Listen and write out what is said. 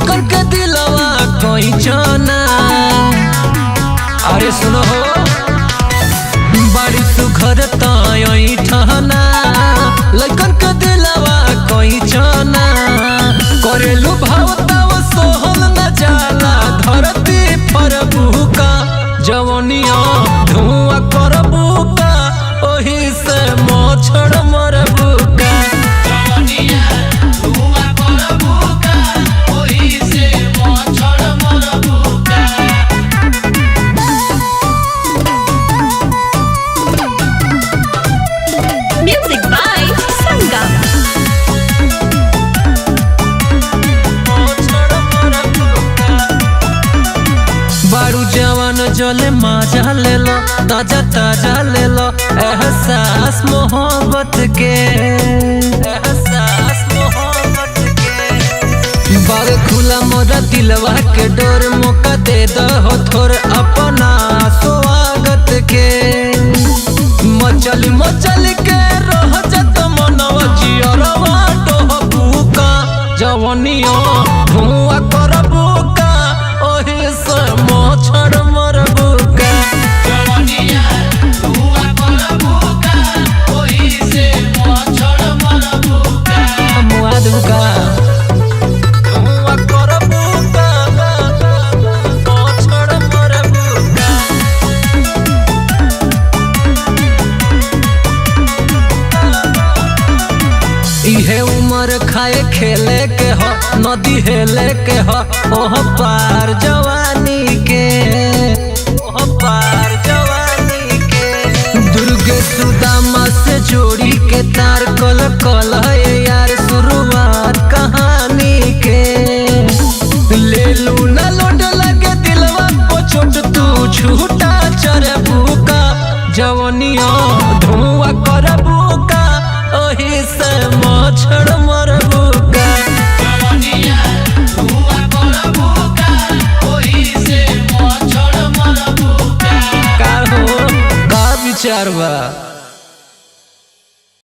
लइकन के दिलवा कोई जाना। अरे सुनो हो बाड़ी तू घर ताई ठहना, लइकन के दिलवा कोई जाना। करेलू भावता वो सोहल न जाला, धरती पर बुका जवनिया धुआं कर बुका, ओही से मोछड़ मर बुका। Music by Sangam. बारू जवान जले मजा ले लो, ताजा ताजा ले लो एहसास मोहब्बत के, एहसास मोहब्बत के। बाग खुला मोरा दिलवा के डोर, मौका दे दो थोर अपना स्वागत के। मचल मचल के रह जत मनवा जियरवा डोह बुका, जवनिया धुआं कर बुका, ओही से मोछड़ मर बुका। मुआद बुका धुआं कर बुका, मोछड़ मर बुका। इहे उम्र खाए खेले के हो, नदी हेले के हो, ओह पार जवानी के, ओह पार जवानी के। दुर्गे सुदामा से जोड़ी के तार कल कल है यार शुरुआत कहानी के। ले लू ना लोड लगे दिलवा को चोट, तू झूठा चरे बुका, जवनिया धुआं कर बुका, ओही से मोछड़ मर बुका। का हो का विचार बा।